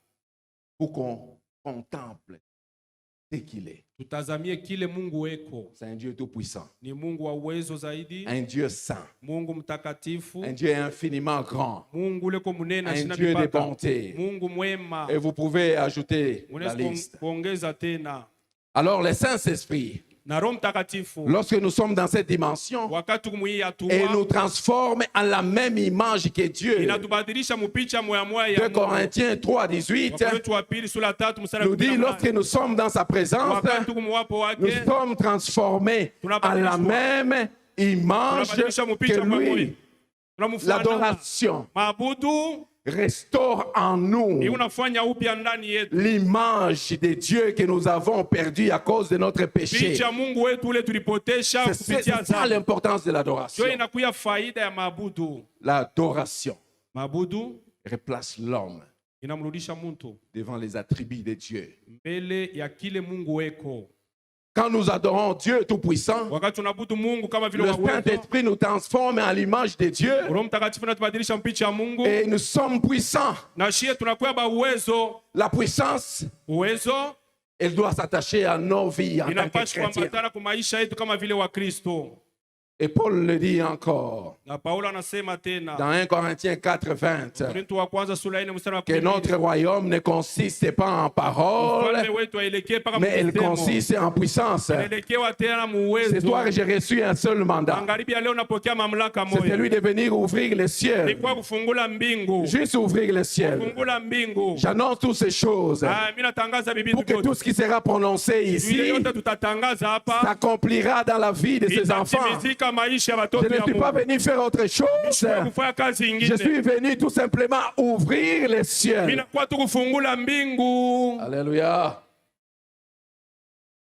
Pour qu'on contemple ce qu'il est. tutazamie kile Mungu eko. C'est un Dieu tout puissant, Ni Mungu wa uwezo zaidi, un Dieu saint, Mungu mtakatifu, un Dieu infiniment grand, Mungu leko munene un ashina Dieu de mipaka, bonté. Mungu mwema. Et vous pouvez ajouter la Unaweza liste. kuongeza tena Alors, le Saint-Esprit, na Roho Mtakatifu, lorsque nous sommes dans cette dimension, wakati kumwii et nous hatua transforme en la même image que Dieu. inatubadilisha mupicha moya moya ya 2 Mungu. Corinthiens 3:18 Wakorintho wa pili sura 3 mstari nous wa dit, 18. lorsque nous sommes dans sa présence, Wakati tuko mwapo nous wake, sommes transformés en la même image tunabadilisha que mupicha moya moya. lui. Tunamfanana. L'adoration Maabudu restaure en nous unafanya upya ndani yetu l'image de Dieu que nous avons perdue à cause de notre péché. picha Mungu wetu ule tulipotesha C'est kupitia ça dhambi. l'importance de l'adoration. Ndio inakuya faida ya maabudu. L'adoration Maabudu replace l'homme inamrudisha mtu devant les attributs de Dieu. mbele ya kile Mungu eko. Quand nous adorons Dieu Tout-Puissant, Wakati tunabudu Mungu kama vile le wa uwezo, Saint-Esprit nous transforme en l'image de Dieu Roho Mtakatifu anatubadilisha mpicha ya Mungu, et nous sommes puissants. na shie tunakuwa ba uwezo. La puissance, Uwezo elle doit s'attacher à nos vies en tant que inapaswa chrétiens. kuambatana kwa maisha yetu kama vile wa Kristo. Et Paul le dit encore Na Paulo anasema dans tena 1 Corinthiens 4:20 Korintho wa kwanza sura 4 mstari wa que 10, notre royaume ne consiste pas en paroles, ufalme wetu aelekee paka mais elle msemo. consiste en puissance. Inaelekewa tena Ce muwezo. soir, j'ai reçu un seul mandat. Magharibi ya leo napokea mamlaka C'est moja. celui de venir ouvrir les cieux. Ni kwa kufungula mbingu. Juste ouvrir les cieux. Kufungula mbingu. J'annonce toutes ces choses Mimi natangaza bibi pour que tout ce qui sera prononcé vile ici yote tutatangaza hapa s'accomplira dans la vie de ses enfants. itatimizika maisha ya Je watoto ne ya suis pas Mungu. venu faire autre chose. Kufanya kazi Je ingine. suis venu tout simplement ouvrir les Mimi cieux. nakuwa tu kufungula mbingu. Alléluia.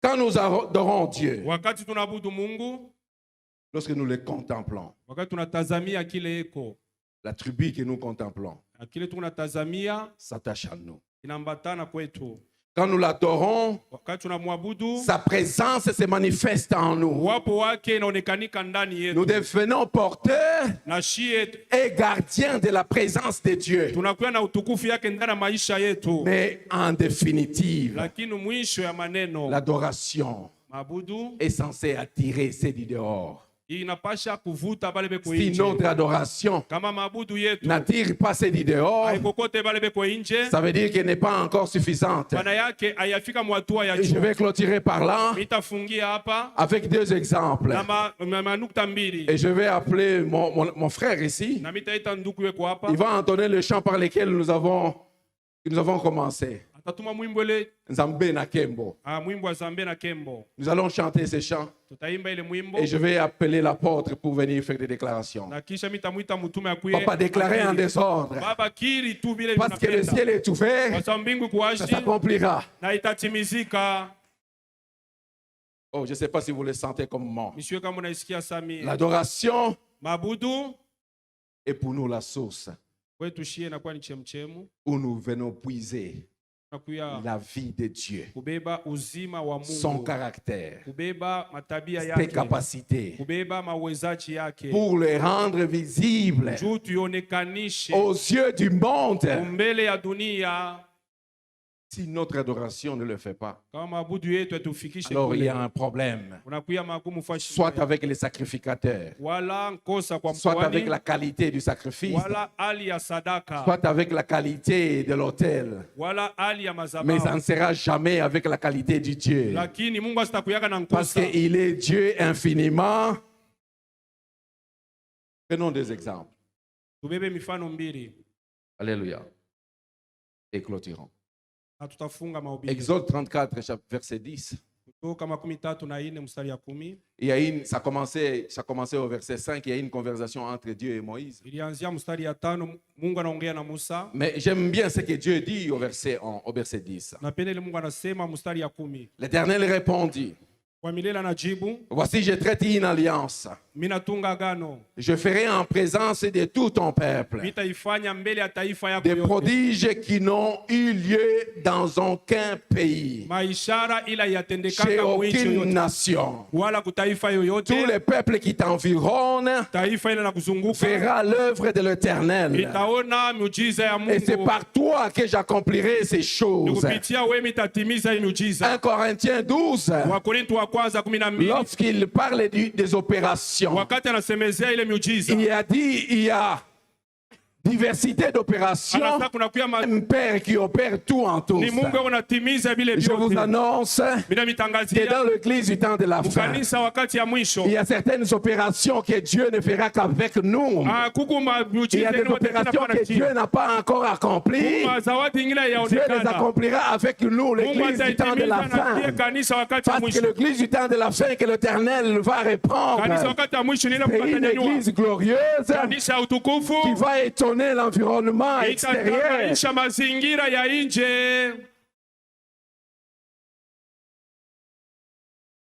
Quand nous adorons Dieu, Wakati tunabudu Mungu, lorsque nous le contemplons, wakati tunatazamia kile eko, la tribu que nous contemplons na kile tunatazamia s'attache à nous. inambatana kwetu. Quand nous l'adorons, Wakati tunamwabudu, sa présence se manifeste en nous. wapo wake inaonekanika ndani Nous yetu. devenons porteurs Na shie et gardiens de la présence de Dieu. tunakuwa na utukufu yake ndani ya maisha yetu. Mais en définitive, Lakini mwisho ya maneno, l'adoration mabudu est censée attirer ceux du dehors. inapasha kuvuta bale beko Si nje. notre adoration Kama mabudu yetu n'attire pas ceux du dehors, haikokote bale beko nje, ça veut dire qu'elle n'est pas encore suffisante. maana yake hayafika mwatua ya Et je juu. vais clôturer par là Nitafungia hapa avec deux exemples. na manukta mbili, Et je vais appeler mon frère ici. na mitaita ndugu yeko hapa, Il va entonner le chant par lequel nous avons commencé. tatuma mwimbo ile Nzambe na Kembo. mwimbo wa Zambe na Kembo. Nous allons chanter ces chants Tutaimba ile mwimbo. et je vais appeler l'apôtre pour venir faire des déclarations. Na kisha mitamuita mtume akuye. Papa déclarer en désordre. Baba kiri tu vile Parce que le ciel est ouvert, kwa sababu mbingu kuwashi ça s'accomplira. na itatimizika. Oh, je ne sais pas si vous le sentez comme moi. Monsieur kama unaisikia Sami. L'adoration Mabudu est pour nous la source kwetu shie na kwa ni chemchemu. où nous venons puiser Nakuya la vie de Dieu, kubeba uzima wa Mungu. son caractère, Kubeba matabia ses yake. capacités, Kubeba mawezaji yake. pour le rendre visible Juu tuonekanishe aux yeux du monde. mbele ya dunia. Si notre adoration ne le fait pas, Kama mabudu yetu yatufikishe alors il y kule. a un problème. Unakuya magumu fashi. Soit avec les sacrificateurs, Wala nkosa kwa soit avec mkoani. la qualité du sacrifice, Wala hali ya sadaka. soit avec la qualité de l'autel. Wala hali ya Mais ça mazabao. ne sera jamais avec la qualité du Dieu. Lakini Mungu asitakuyaka na Parce nkosa. qu'il est Dieu infiniment. Prenons des exemples. Tubebe mifano mbili. Alléluia. Et clôturons. Na tutafunga mahubiri. Exode 34, verset 10. Kutoka 34 mstari ya 10. Ça commençait au verset 5. Il y a une conversation entre Dieu et Moïse. Ilianzia mstari ya 5, Mungu anaongea na Musa. Mais j'aime bien ce que Dieu dit au verset 10. Napenda ile Mungu anasema mstari ya 10. L'Éternel répondit, Kwa milele anajibu, voici, je traite une alliance. mimi natunga agano. Je ferai en présence de tout ton peuple Nitaifanya mbele ya taifa yako des yote. prodiges qui n'ont eu lieu dans aucun pays, Maishara ila chez yatendekaka mwinchi aucune yoyote. nation. Wala kutaifa yoyote. Tous les peuples qui t'environnent Taifa ile na kuzunguka. verra l'œuvre de l'Éternel. Itaona miujiza ya Et c'est Mungu. par toi que j'accomplirai ces choses. Kupitia wewe mitatimiza hii miujiza. 1 Corinthiens 12, Wakorintho wa kwanza 12. lorsqu'il parle des opérations, Wakati anasemezea ile miujiza. il a dit il y a diversité d'opérations. Anasema kuna kuya Un Père qui opère tout en tous. ni Mungu unatimiza vile Je vous vyote. annonce Bila que mitangazia. dans l'église du temps de la fin, Kanisa wakati ya mwisho. il y a certaines opérations que Dieu ne fera qu'avec nous. Kuku ma Il y miujiza a des ile opérations que Dieu n'a pas encore accomplies. zawadi ingine Dieu les yaonekana. accomplira avec nous, Mungu l'église du temps de la ataitimiza na pia fin. kanisa wakati ya Parce que mwisho. l'église du temps de la fin que l'Éternel va Kanisa reprendre, wakati ya mwisho ni ile c'est une mkatanyanyua. église glorieuse Kanisa ya utukufu. qui va étonner l'environnement extérieur. Itatanganisha mazingira ya nje.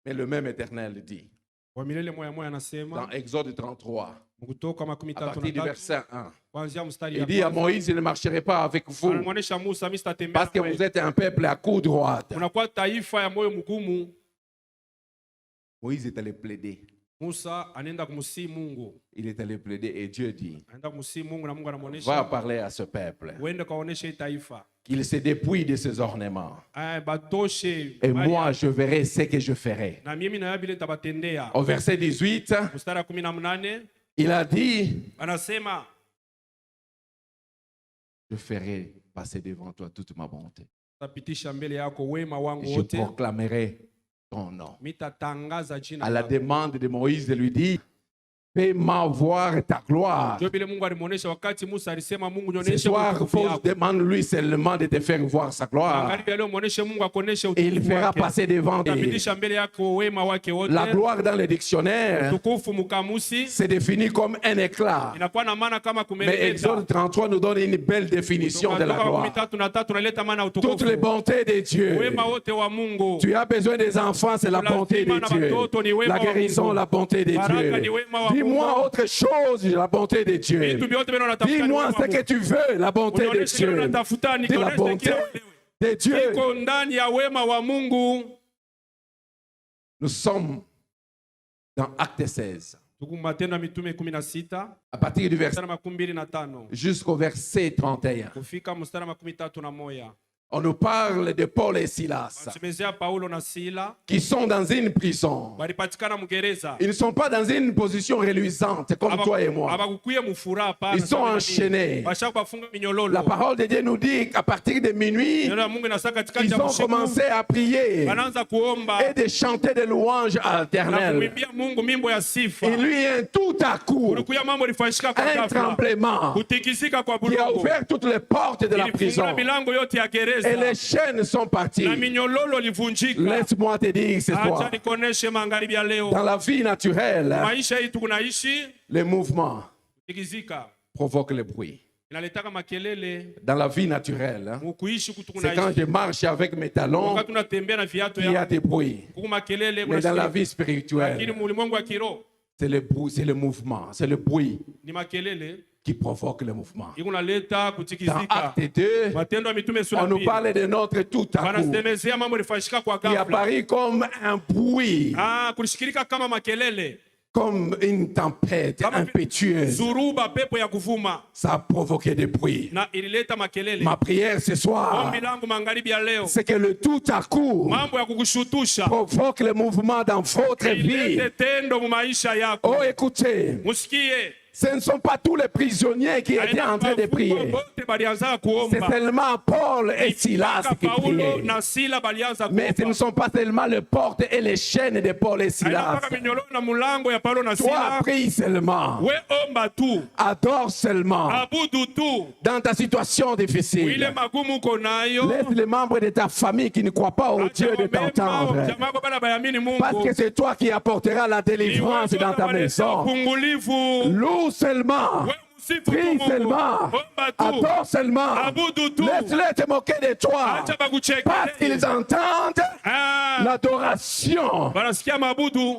Mais le même Éternel dit, Kwa milele moya moya dans anasema Exode 33, Kutoka à partir du 33 verset 1, kuanzia mstari il ya dit à kwanza. Moïse, je ne marcherai pas avec vous, Anamwonyesha Musa, mimi sitatembea parce que nawe. vous êtes un peuple à coups droite. Unakuwa taifa ya moyo mgumu. Moïse est allé plaider. Musa anaenda kumsii Mungu. Il est allé plaider et Dieu dit, Anaenda kumsii Mungu na Mungu va anamwonyesha parler à ce peuple, uende kaoneshe hii taifa. qu'il se dépouille de ses ornements. Batoshe. Et mali moi, je verrai ce que je ferai. na mimi na vile nitabatendea. Au verset 18, Mstari wa 18 il a dit, anasema je ferai passer devant toi toute ma bonté. tapitisha mbele yako wema wangu Je wote. proclamerai ton nom. Mitatangaza jina À la lako. demande de Moïse, de lui dit, fais-moi voir ta gloire. Ndio vile Mungu alimuonesha wakati Musa alisema Mungu Ce nionyeshe soir, utukufu Paul wako. demande-lui seulement de te faire voir sa gloire. Angalia leo muoneshe Mungu akuoneshe Et il utukufu fera wake. passer devant toi. Tapitisha mbele yako wema wake wote. La gloire dans le dictionnaire, Utukufu mukamusi c'est défini comme un éclat. inakuwa na maana kama Mais kumeleta. Exode 33 nous donne une belle définition de la Kutoka gloire. 13:3 unaleta maana Toutes utukufu. les bontés de Dieu. Wema wote wa Mungu. Tu as besoin des enfants, c'est la bonté de Dieu. La guérison, la bonté de Dieu. Dis-moi autre chose, la bonté de Dieu. Vitu vyote vile unatafuta ni Dis-moi wema ce wa que Mungu. tu veux, la bonté de Unionyeshe kile Dieu. unatafuta, De la nikuoneshe bonté kile uelewe. de Dieu. Iko ndani ya wema wa Mungu. Nous sommes dans Acte 16. Tuku Matendo ya Mitume 16 À partir du verset mstari wa 25 jusqu'au verset 31. kufika mstari wa 31. On nous parle de Paul et Silas Ansemezea Paulo na Sila qui sont dans une prison. walipatikana mgereza. Ils ne sont pas dans une position reluisante comme toi et moi. Abakukuye mufura hapana. Ils sont enchaînés. Bashaka kufunga minyololo. La parole de Dieu nous dit qu'à partir de minuit, Neno la Mungu inasaka katikati ils ya ont usiku. commencé à prier Wanaanza kuomba et de chanter des louanges à na l'Éternel. kumwimbia Mungu mimbo ya sifa. Il lui est tout à coup Kulikuya mambo lifanyika kwa un ghafla. tremblement Kutikisika kwa qui a bulongo. ouvert toutes les portes de la prison. Ilifungula milango yote ya gereza. Et les chaînes sont parties. na minyololo livunjika. Laisse-moi te dire ce Acha soir. nikoneshe magharibi ya leo. Dans la vie naturelle, Maisha hii tunaishi les mouvements tikizika provoquent le bruit. inaletaka makelele. Dans la vie naturelle, Mukuishi c'est quand je marche avec mes talons wakati tunatembea na viatu qu'il y a des bruits. kuku makelele. Mais dans la vie Lakini spirituelle, mulimwengu wa kiroho c'est le bruit, c'est le mouvement, c'est le bruit ni makelele qui provoque le mouvement. ikunaleta Dans kutikizika. Acte 2, Matendo ya Mitume sura on nous 2 parle de notre tout à coup wanasemezea mambo lifanyika kwa qui ghafla. apparaît comme un bruit, Kulishikilika kama makelele, comme une tempête impétueuse. zuruba, pepo ya kuvuma, Ça a provoqué des bruits. na ilileta makelele. Ma prière ce soir, Ombi langu magharibi ya leo, c'est que le tout à coup mambo ya kukushutusha provoque le mouvement dans votre vie. ilete tendo mu maisha yako. Oh, écoutez, Musikie, ce ne sont pas tous les prisonniers qui étaient en train de prier. bote balianza C'est kuomba. seulement Paul et Silas qui Paulo priaient. na Sila balianza Mais ce ne kuomba. sont pas seulement les portes et les chaînes de Paul et Silas. Mpaka minyololo na mulango ya Paulo na Toi, Sila. prie seulement. We omba tu, Adore seulement. abudu tu. Dans ta situation Ile difficile, magumu uko nayo, laisse les membres de ta famille qui ne croient pas au Dieu de t'entendre. jamaa yako bana bayamini Mungu. Parce que c'est toi qui apporteras la délivrance dans ta maison. Ufungulivu. Loue seulement. Wewe msifu Prie Mungu. seulement. Omba tu. Adore seulement. Abudu tu. Laisse-les te moquer de toi. Acha bakucheke. Parce qu'ils entendent l'adoration Banasikia mabudu.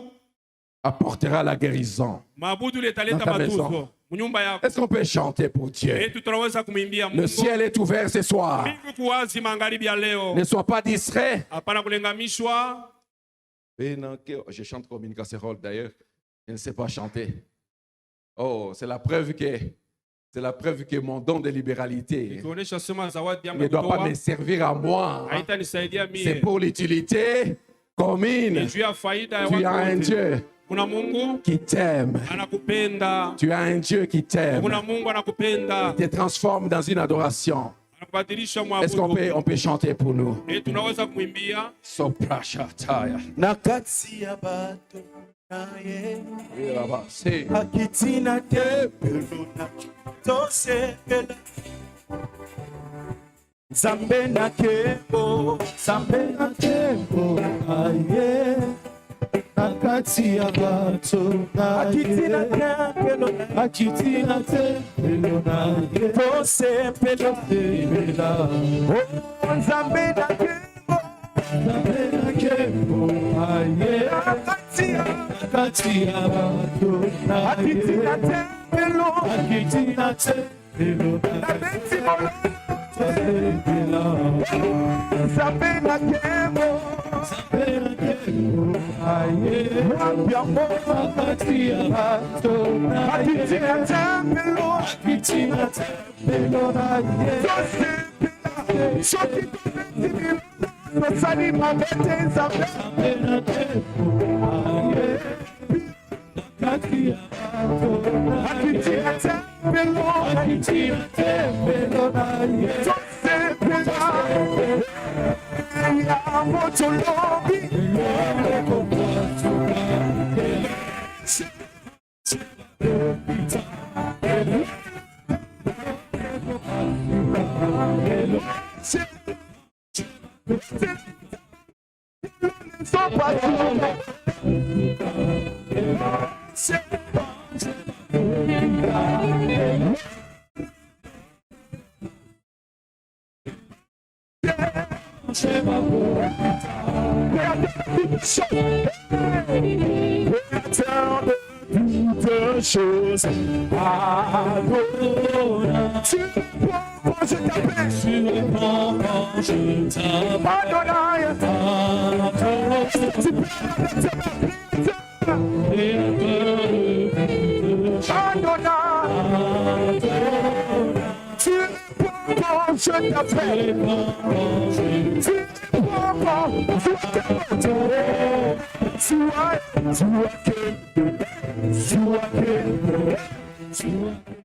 apportera la guérison. Mabudu letaleta Dans ta maison. matuzo. Munyumba yako. Est-ce qu'on peut chanter pour Dieu? Etu tunaweza kumwimbia Mungu. Le ciel est ouvert ce soir. Mbingu kuwazi magharibi ya leo. Ne sois pas distrait. Hapana kulengamishwa. Je chante comme une casserole d'ailleurs. Je ne sais pas chanter. Oh, c'est la preuve que mon don de libéralité Kuonesha sema zawadi yangu ne ya doit pas kutoa. me servir à moi. Haitanisaidia mie. C'est pour l'utilité commune. Ni juu ya faida ya Tu as watu un wote. Dieu Kuna Mungu qui t'aime. anakupenda. Tu as un Dieu qui t'aime. Kuna Mungu anakupenda. Il te transforme dans une adoration. Anakubadilisha Est-ce qu'on mwabudu. peut chanter pour nous? Tunaweza kumwimbia. Soprashataya. nakati ya bato naye C'est akitina te peluna tosepela Zambe na kembo aye nakati ya bato naye akitina te peluna tosepela oh Zambe na kembo aye nakati ya bato akitina te peluna Zambe na kembo aye nakati ya bato akitina te peluna Sani mabete Zambe na kembo aye nakati ya bato akitina te peluna Choses Tu